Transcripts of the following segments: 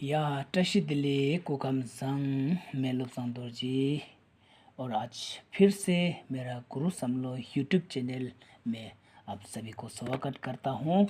या टशिदिले कोकमसंग मेलोपसंग दोरजी। और आज फिर से मेरा गुरु समलो यूट्यूब चैनल में आप सभी को स्वागत करता हूँ।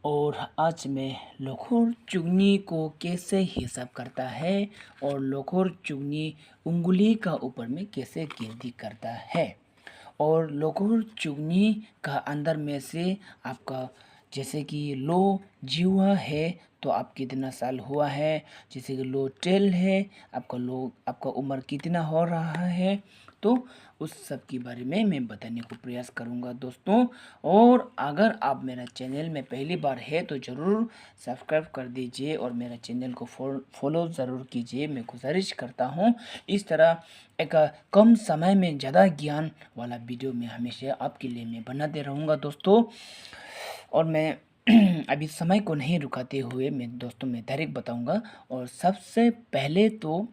और आज मैं लोखोर चुगनी को कैसे हिसाब करता है और लोखोर चुगनी उंगली का ऊपर में कैसे गिनती करता है और लोखोर चुगनी का अंदर में से आपका जैसे कि लो जीवा है तो आप कितना साल हुआ है, जैसे कि लो टेल है आपका उम्र कितना हो रहा है, तो उस सब के बारे में मैं बताने को प्रयास करूंगा दोस्तों। और अगर आप मेरा चैनल में पहली बार है तो ज़रूर सब्सक्राइब कर दीजिए और मेरा चैनल को फॉलो ज़रूर कीजिए, मैं गुजारिश करता हूँ। इस तरह एक कम समय में ज़्यादा ज्ञान वाला वीडियो मैं हमेशा आपके लिए मैं बनाते रहूँगा दोस्तों। और मैं अभी समय को नहीं रुकाते हुए मैं दोस्तों मैं डायरेक्ट बताऊंगा। और सबसे पहले तो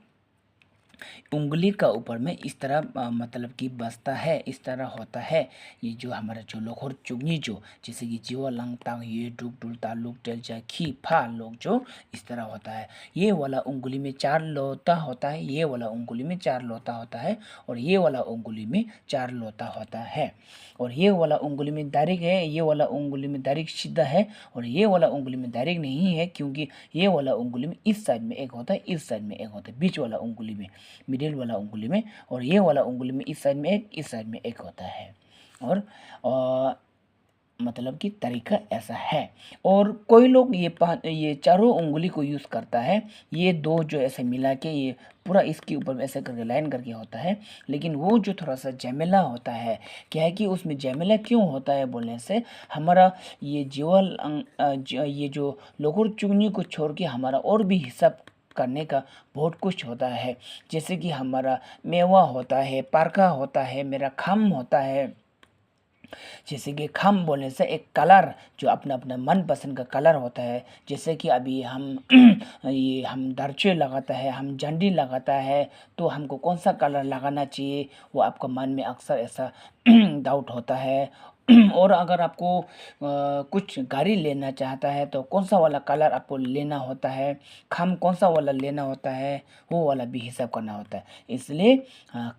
उंगली का ऊपर में इस तरह मतलब कि बसता है, इस तरह होता है। ये जो हमारा जो लोखोर चुगनी जो जैसे कि जीवा लंग तांग ये डुक डुल तालुक टेल जा खी फा लोग जो इस तरह होता है। ये वाला उंगली में 4 लोता होता है, ये वाला उंगली में 4 लोता होता है और ये वाला उंगली में 4 लोता होता है। और ये वाला उंगली में डायरेक्ट है, ये वाला उंगली में डायरेक्ट सीधा है और ये वाला उंगली में डायरेक्ट नहीं है, क्योंकि ये वाला उंगली में इस साइड में एक होता है, इस साइड में एक होता है, बीच वाला उंगली में मिडिल वाला उंगली में, और ये वाला उंगली में इस साइड में एक, इस साइड में एक होता है। और मतलब कि तरीका ऐसा है। और कोई लोग ये चारों उंगली को यूज़ करता है, ये दो जो ऐसे मिला के ये पूरा इसके ऊपर ऐसे करके लाइन करके होता है। लेकिन वो जो थोड़ा सा जमेला होता है, क्या है कि उसमें जमेला क्यों होता है बोलने से हमारा ये ये जो लोखोर चुगनी को छोड़ के हमारा और भी हिसाब करने का बहुत कुछ होता है। जैसे कि हमारा मेवा होता है, पारका होता है, मेरा खम होता है। जैसे कि खम बोलने से एक कलर जो अपना अपना मनपसंद का कलर होता है। जैसे कि अभी हम ये हम दर्चे लगाता है, हम झंडी लगाता है, तो हमको कौन सा कलर लगाना चाहिए वो आपका मन में अक्सर ऐसा डाउट होता है। और अगर आपको कुछ गाड़ी लेना चाहता है तो कौन सा वाला कलर आपको लेना होता है, खम कौन सा वाला लेना होता है, वो वाला भी हिसाब करना होता है। इसलिए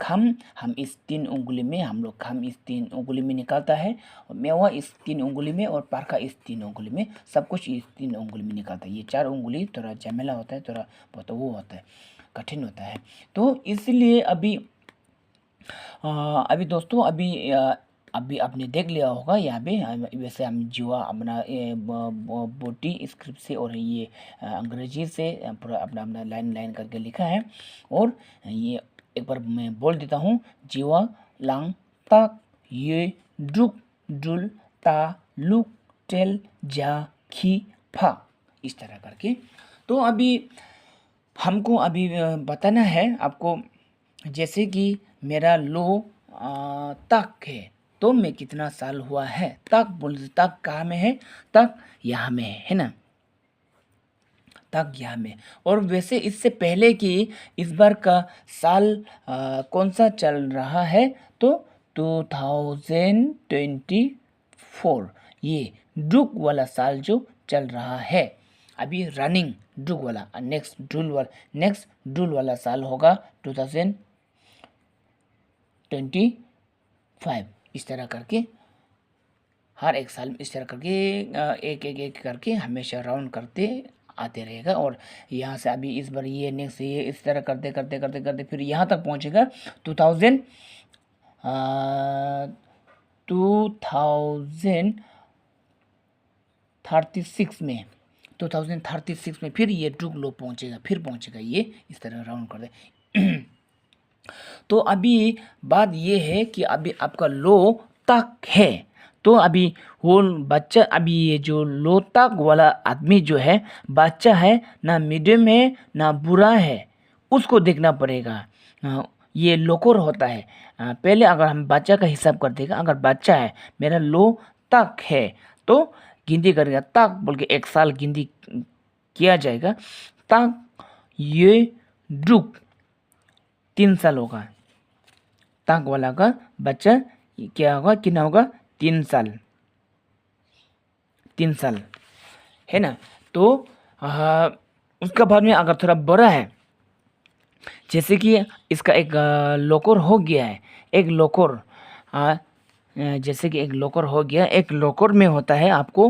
खम हम इस 3 उंगली में हम लोग खम इस 3 उंगली में निकालता है, और मेवा इस 3 उंगली में, और पारका इस 3 उंगली में, सब कुछ इस 3 उंगली में निकालता है। ये 4 उंगली थोड़ा झमेला होता है, थोड़ा बहुत वो होता है, कठिन होता है। तो इसलिए अभी दोस्तों अभी आपने देख लिया होगा यहाँ पे वैसे हम जीवा अपना बोटी स्क्रिप्ट से और ये अंग्रेजी से पूरा अपना अपना लाइन लाइन करके लिखा है। और ये एक बार मैं बोल देता हूँ, जीवा लांग ताक ये डुक डुल ता लुक टेल जा खी फा, इस तरह करके। तो अभी हमको अभी बताना है आपको, जैसे कि मेरा लो तक है तो मैं कितना साल हुआ है। तक बोल तक कहाँ में है, तक यहाँ में है ना, तक यहाँ में। और वैसे इससे पहले कि इस बार का साल कौन सा चल रहा है तो 2024 ये डुक वाला साल जो चल रहा है अभी रनिंग डुक वाला। नेक्स्ट डुल वाला साल होगा 2025। इस तरह करके हर एक साल इस तरह करके एक एक एक करके हमेशा राउंड करते आते रहेगा। और यहाँ से अभी इस बार ये नेक्स्ट ये इस तरह करते करते करते करते फिर यहाँ तक पहुँचेगा 2036 में। 2036 में फिर ये डुक लो पहुँचेगा, फिर पहुँचेगा ये इस तरह राउंड कर दे। तो अभी बात ये है कि अभी आपका लो तक है, तो अभी वो बच्चा, अभी ये जो लो तक वाला आदमी जो है बच्चा है, ना मीडियम है ना बुरा है, उसको देखना पड़ेगा। ये लोकोर होता है। पहले अगर हम बच्चा का हिसाब कर देगा, अगर बच्चा है मेरा लो तक है तो गिनती करेगा, तक बोल के 1 साल गिनती किया जाएगा। तक ये डुक 3 साल होगा, तक वाला का बच्चा क्या होगा, कितना होगा, 3 साल, 3 साल है ना। तो उसका बाद में अगर थोड़ा बड़ा है, जैसे कि इसका एक लोकर हो गया है, एक लोकर जैसे कि एक लोकर हो गया, एक लोकर में होता है आपको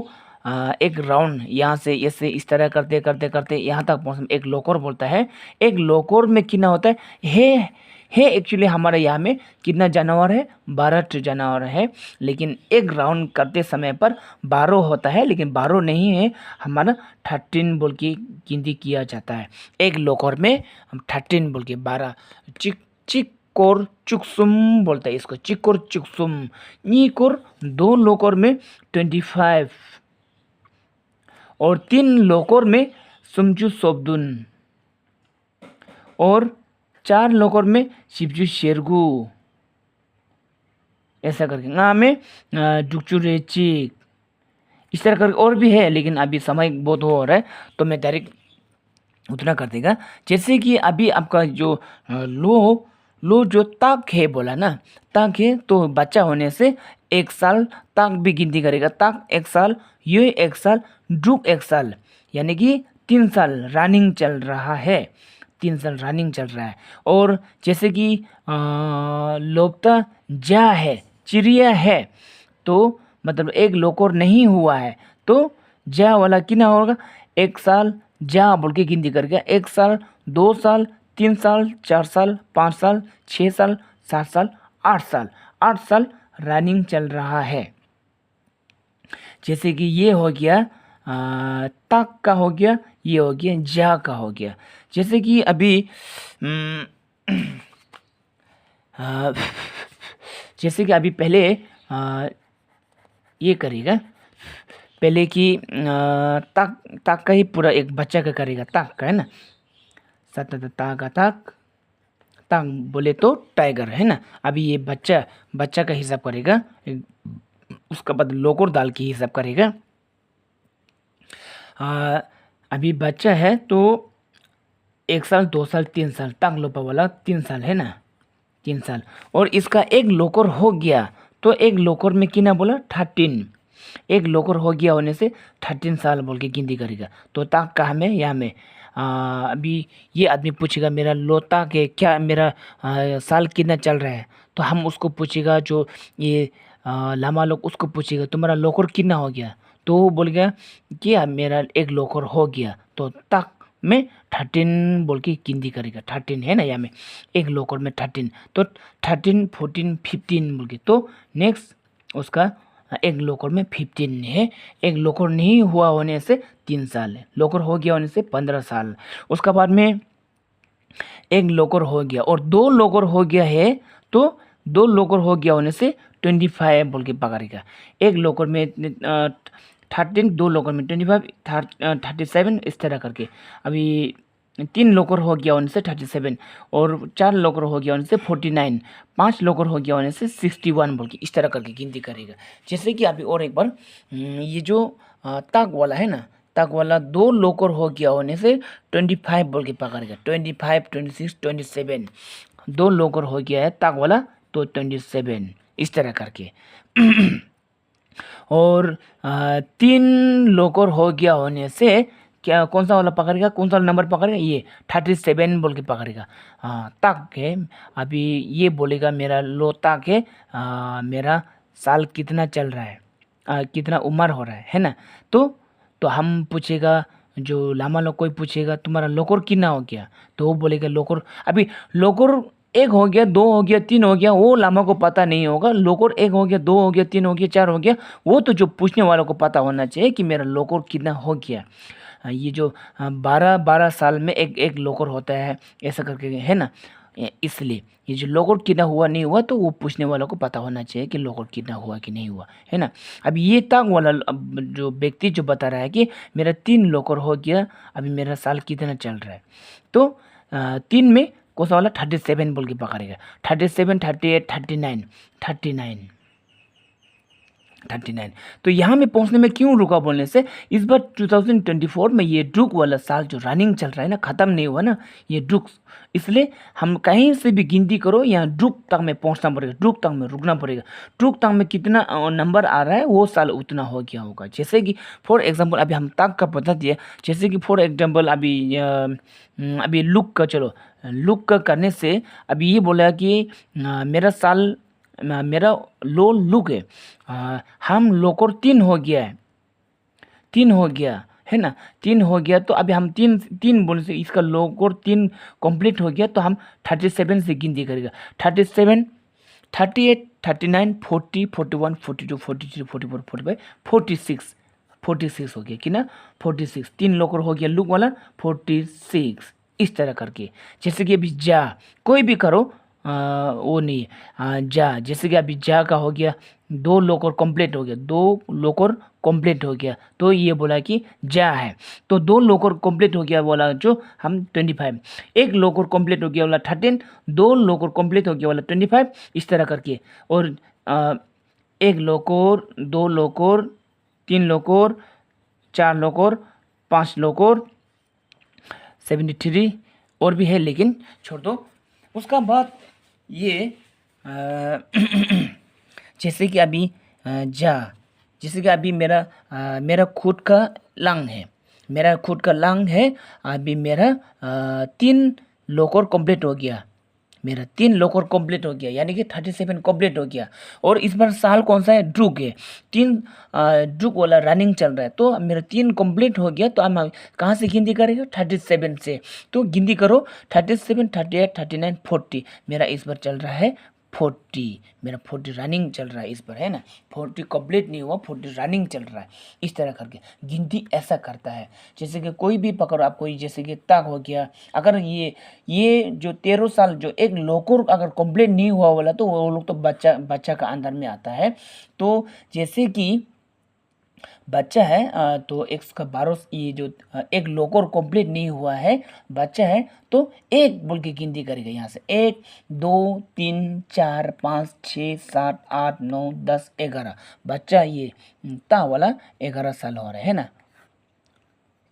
एक राउंड यहाँ से ऐसे इस तरह करते करते करते यहाँ तक पहुँच, एक लोकर बोलता है। एक लोकर में कितना होता है एक्चुअली हमारे यहाँ में कितना जानवर है, 12 जानवर है, लेकिन एक राउंड करते समय पर 12 होता है, लेकिन 12 नहीं है, हमारा 13 बोल के गिनती किया जाता है। एक लोकर में हम 13 बोल के 12 चिक चिक कोर चुकसुम बोलते हैं इसको, चिकोर चुकसुम। नीकोर 2 लोकर में 25 और 3 लोकर में सुमचू सोबदुन और 4 लोकर में शिवजू शेरगु, ऐसा करके ना में जुकचुरेचिक, इस तरह करके और भी है, लेकिन अभी समय बहुत हो रहा है तो मैं डायरेक्ट उतना कर देगा। जैसे कि अभी आपका जो लो जो तक है बोला ना, तक है तो बच्चा होने से 1 साल तक भी गिनती करेगा। तक 1 साल, ये 1 साल, जुक 1 साल, यानी कि 3 साल रनिंग चल रहा है, 3 साल रनिंग चल रहा है। और जैसे कि लोपता जा है, चिड़िया है, तो मतलब एक लोकर नहीं हुआ है तो जा वाला कितना होगा, 1 साल जा बोल के गिनती करके 1 साल, 2 साल, 3 साल, 4 साल, 5 साल, 6 साल, 7 साल, 8 साल, 8 साल रनिंग चल रहा है। जैसे कि ये हो गया तक का हो गया, ये हो गया जा का हो गया। जैसे कि अभी जैसे कि अभी पहले ये करेगा, पहले कि तक का ही पूरा एक बच्चा का करेगा, तक का है ना, तक बोले तो टाइगर है ना। अभी ये बच्चा का हिसाब करेगा, उसका बाद लोकर दाल की हिसाब करेगा। अभी बच्चा है तो 1 साल, 2 साल, 3 साल, तक लोपा वाला 3 साल है ना, 3 साल। और इसका एक लोकर हो गया तो एक लोकर में कितना बोला, 13, एक लोकर हो गया होने से 13 साल बोल के गिनती करेगा। तो तक कहाँ में, यहाँ में। अभी ये आदमी पूछेगा मेरा लोता के क्या, मेरा साल कितना चल रहा है, तो हम उसको पूछेगा, जो ये लामा लोग उसको पूछेगा तुम्हारा लोकर कितना हो गया, तो वो बोल गया कि मेरा एक लोकर हो गया, तो तक में 13 बोल के गिनती करेगा। 13 है ना, यहाँ में एक लोकर में 13, तो 13, 14, 15 बोल के, तो नेक्स्ट उसका एक लोकर में 15 है। एक लोकर नहीं हुआ होने से 3 साल है, लोकर हो गया होने से 15 साल। उसका बाद में एक लोकर हो गया और 2 लोकर हो गया है, तो 2 लोकर हो गया होने से 25 बोल के पकड़ेगा। एक लोकर में 13, 2 लोकर में 25, 37, इस तरह करके। अभी 3 लोकर हो गया होने से 37 और 4 लोकर हो गया होने से 49, 5 लोकर हो गया होने से 61 बोल के इस तरह करके गिनती करेगा। जैसे कि अभी और एक बार ये जो तक वाला है ना, तक वाला 2 लोकर हो गया होने से 25 बोल के पकड़ेगा। 25, 26, 27, 2 लोकर हो गया है तक वाला तो 27, इस तरह करके। और 3 लोकर हो गया होने से क्या, कौन सा वाला पकड़ेगा, कौन सा नंबर पकड़ेगा, ये 37 बोल के पकड़ेगा। तक है, अभी ये बोलेगा मेरा लो तक है, मेरा साल कितना चल रहा है, कितना उम्र हो रहा है ना। तो हम पूछेगा, जो लामा लोग कोई पूछेगा तुम्हारा लोकर कितना हो गया, तो वो बोलेगा लोकर, अभी लोकर 1 हो गया, 2 हो गया, 3 हो गया, वो लामा को पता नहीं होगा। लोकर 1 हो गया, 2 हो गया, 3 हो गया, 4 हो गया, वो तो जो पूछने वालों को पता होना चाहिए कि मेरा लोकर कितना हो गया। ये जो 12 साल में एक लोकर होता है, ऐसा करके है ना। इसलिए ये जो लोकर कितना हुआ नहीं हुआ, तो वो पूछने वालों को पता होना चाहिए कि लोकर कितना हुआ कि नहीं हुआ, है ना। अब ये तक वाला जो व्यक्ति जो बता रहा है कि मेरा 3 लोकर हो गया, अभी मेरा साल कितना चल रहा है, तो 3 में कौन सा वाला 37 बोल के पकड़ेगा। 37, 38, 39, 39, 39। तो यहाँ में पहुँचने में क्यों रुका बोलने से, इस बार 2024 में ये ड्रूक वाला साल जो रनिंग चल रहा है ना, ख़त्म नहीं हुआ ना ये ड्रूक, इसलिए हम कहीं से भी गिनती करो यहाँ ड्रूक तक में पहुँचना पड़ेगा, ड्रूक तक में रुकना पड़ेगा। ड्रूक तक में कितना नंबर आ रहा है वो साल उतना हो गया होगा। जैसे कि फॉर एग्जांपल अभी हम तक का बता दिया, जैसे कि फॉर एग्जांपल अभी लुक का, चलो लुक का करने से अभी ये बोला कि मेरा साल मेरा लो लुक है, हम लोग 3 हो गया है, 3 हो गया है ना, 3 हो गया। तो अभी हम तीन तीन बोलने से इसका लोग और 3 कंप्लीट हो गया, तो हम 37 से गिनती करेगा। 37, 38, 39, 40, 41, 42, 43, 44, 45, 46, 46 हो गया कि ना, 46 3 लोकर हो गया लुक वाला 46, इस तरह करके। जैसे कि अभी जा कोई भी करो वो नहीं जा, जैसे कि अभी जा का हो गया 2 लोकर कंप्लीट हो गया, 2 लोकर कंप्लीट हो गया, तो ये बोला कि जा है, तो 2 लोकर कंप्लीट हो गया बोला जो हम 25, 1 लोकर कंप्लीट हो गया वाला 13, 2 लोकर कंप्लीट हो गया वाला 25, इस तरह करके। और 1 लोकर, 2 लोकर, 3 लोकर, 4 लोकर, 5 लोकर, 73 और भी है लेकिन छोड़ दो। उसका बाद ये जैसे कि अभी जा, जैसे कि अभी मेरा खुद का लंग है, मेरा खुद का लंग है, अभी मेरा 3 लोकर कंप्लीट हो गया, मेरा 3 लोकर कंप्लीट हो गया, यानी कि 37 कंप्लीट हो गया। और इस बार साल कौन सा है, ड्रूक है, 3 ड्रूक वाला रनिंग चल रहा है, तो मेरा 3 कंप्लीट हो गया, तो हम कहाँ से गिनती करेंगे, 37 से। तो गिनती करो 37, 38, 39, 40, मेरा इस बार चल रहा है 40, मेरा 40 रनिंग चल रहा है इस पर, है ना, 40 कंप्लीट नहीं हुआ, 40 रनिंग चल रहा है, इस तरह करके गिनती ऐसा करता है। जैसे कि कोई भी पकड़ो आप, कोई जैसे कि तक हो गया, अगर ये जो 13 साल जो एक लोकर अगर कंप्लीट नहीं हुआ वाला, तो वो लोग तो बच्चा का अंदर में आता है। तो जैसे कि बच्चा है तो एक्स का 12, ये जो एक लोकर कंप्लीट नहीं हुआ है बच्चा है, तो 1 बोल के गिनती करेगा यहाँ से, 1, 2, 3, 4, 5, 6, 7, 8, 9, 10, 11 बच्चा, ये ता वाला 11 साल हो रहा है ना,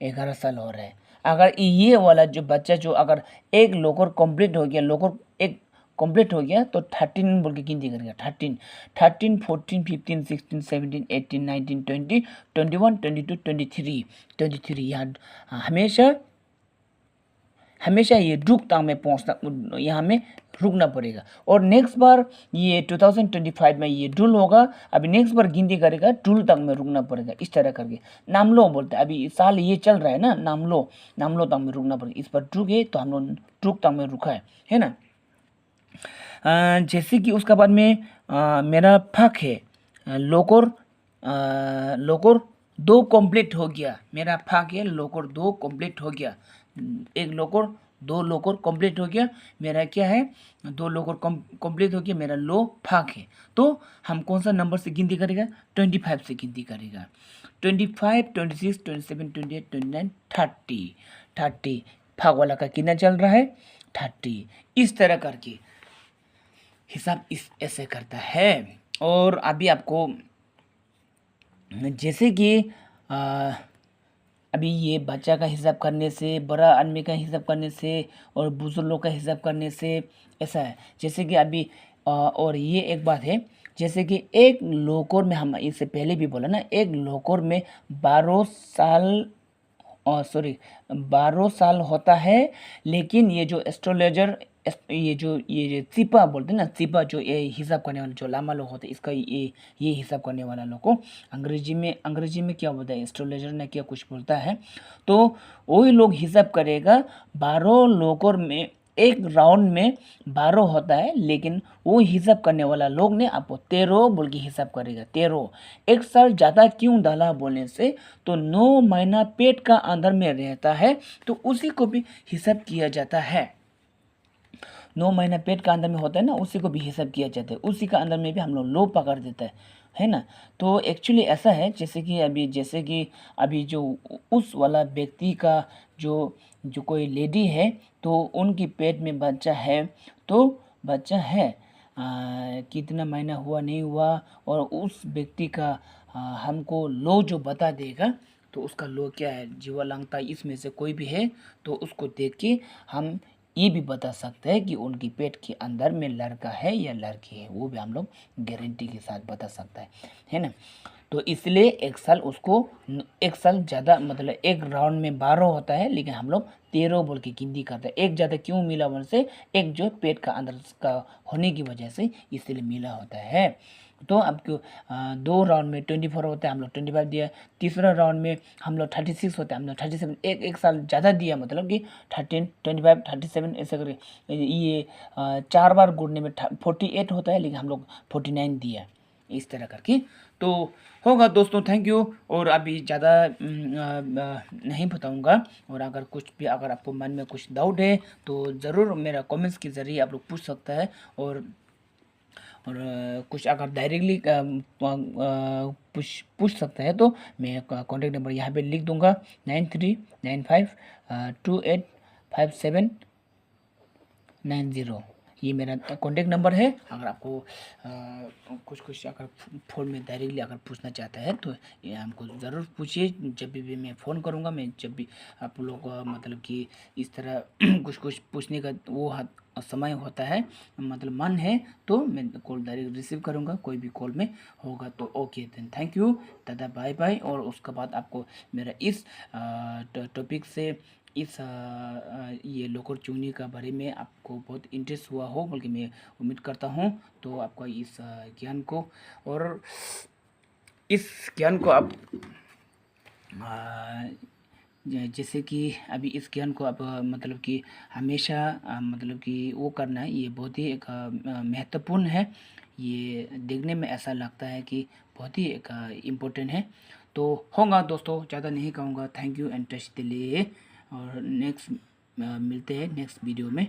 11 साल हो रहा है। अगर ये वाला जो बच्चा जो अगर एक लोकर कंप्लीट हो गया, लोकर एक कंप्लीट हो गया, तो 13 बोल के गिनती करेगा, 13, 13, 14, 15, 16, 17, 18, 19, 20, 21, 22, 23, 23 यहाँ हमेशा ये ड्रूक तक में पहुँचना, यहाँ में रुकना पड़ेगा। और नेक्स्ट बार ये 2025 में ये ड्रूल होगा, अभी नेक्स्ट बार गिनती करेगा ड्रूल तक में रुकना पड़ेगा, इस तरह करके। नाम लो बोलते हैं, अभी साल ये चल रहा है ना, नाम लो तक में रुकना पड़ेगा, इस पर ड्रूक है तो हम लोग ड्रूक तक में रुका है ना। जैसे कि उसका बाद में मेरा फक है लोकर 2 कंप्लीट हो गया, मेरा फक है लोकर 2 कंप्लीट हो गया, 1 लोकर 2 लोकर कंप्लीट हो गया, मेरा क्या है 2 लोकर कंप्लीट हो गया, मेरा लो फाक है। तो हम कौन सा नंबर से गिनती करेगा, 25 से गिनती करेगा, 25, 26, 27, 28, 29, 30 फाक वाला का कितना चल रहा है 30, इस तरह करके हिसाब इस ऐसे करता है। और अभी आपको जैसे कि अभी ये बच्चा का हिसाब करने से, बड़ा आदमी का हिसाब करने से और बुजुर्ग लोग का हिसाब करने से ऐसा है। जैसे कि अभी और ये एक बात है, जैसे कि एक लोकर में, हम इससे पहले भी बोला ना, एक लोकर में 12 साल 12 साल होता है। लेकिन ये जो एस्ट्रोलॉजर, ये चिपा बोलते हैं ना, चिपा जो ये हिसाब करने वाले जो लामा लोग होते हैं, इसका ये हिसाब करने वाला लोग को अंग्रेजी में क्या बोलता है, एस्ट्रोलॉजर ने क्या कुछ बोलता है, तो वही लोग हिसाब करेगा। 12 लोकर में एक राउंड में 12 होता है, लेकिन वो हिसाब करने वाला लोग ने आपको 13 बोल के हिसाब करेगा। 13 एक साल ज़्यादा क्यों डाला बोलने से, तो 9 महीना पेट का अंदर में रहता है, तो उसी को भी हिसाब किया जाता है। 9 महीना पेट का अंदर में होता है ना, उसी को भी हिसाब किया जाता है, उसी का अंदर में भी हम लोग लो पकड़ देता है ना। तो एक्चुअली ऐसा है, जैसे कि अभी जो उस वाला व्यक्ति का जो कोई लेडी है, तो उनकी पेट में बच्चा है, तो बच्चा है कितना महीना हुआ नहीं हुआ, और उस व्यक्ति का हमको लो जो बता देगा, तो उसका लो क्या है, जीवालांगता इसमें से कोई भी है तो उसको देख के हम ये भी बता सकते हैं कि उनकी पेट के अंदर में लड़का है या लड़की है, वो भी हम लोग गारंटी के साथ बता सकता है ना। तो इसलिए एक साल उसको, एक साल ज़्यादा मतलब एक राउंड में 12 होता है, लेकिन हम लोग 13 बोल के गिनती करते हैं। एक ज़्यादा क्यों मिला बोल से, एक जो पेट का अंदर का होने की वजह से इसलिए मिला होता है। तो आपको 2 राउंड में 24 होता है, हम लोग 25 दिया। तीसरा राउंड में हम लोग 36 होता है, हम लोग 37, एक साल ज़्यादा दिया, मतलब कि 13, 25, 37 ऐसे करके ये 4 बार गुणने में 48 होता है, लेकिन हम लोग 49 दिया, इस तरह करके। तो होगा दोस्तों, थैंक यू। और अभी ज़्यादा नहीं बताऊंगा, और अगर कुछ भी, अगर आपको मन में कुछ डाउट है तो ज़रूर मेरा कमेंट्स के ज़रिए आप लोग पूछ सकते हैं। और कुछ अगर डायरेक्टली पूछ सकते हैं तो मैं कॉन्टैक्ट नंबर यहाँ पे लिख दूंगा, 9395285790। ये मेरा कॉन्टैक्ट नंबर है। अगर आपको कुछ अगर फ़ोन में डायरेक्टली अगर पूछना चाहता है तो ये हमको ज़रूर पूछिए। जब भी मैं फ़ोन करूँगा, मैं जब भी आप लोग को मतलब कि इस तरह कुछ पूछने का वो समय होता है, मतलब मन है, तो मैं कॉल डायरेक्ट रिसीव करूँगा, कोई भी कॉल में होगा तो। ओके देन, थैंक यू दादा, बाय बाय। और उसके बाद आपको मेरा इस टॉपिक से, इस ये लोकर चुंगनी का बारे में आपको बहुत इंटरेस्ट हुआ हो, बल्कि मैं उम्मीद करता हूँ। तो आपका इस ज्ञान को, और इस ज्ञान को आप जैसे कि अभी इस ज्ञान को आप मतलब कि हमेशा मतलब कि वो करना है, ये बहुत ही एक महत्वपूर्ण है। ये देखने में ऐसा लगता है कि बहुत ही एक इम्पोर्टेंट है। तो होगा दोस्तों, ज़्यादा नहीं कहूँगा। थैंक यू एंड टच के लिए, और नेक्स्ट मिलते हैं नेक्स्ट वीडियो में।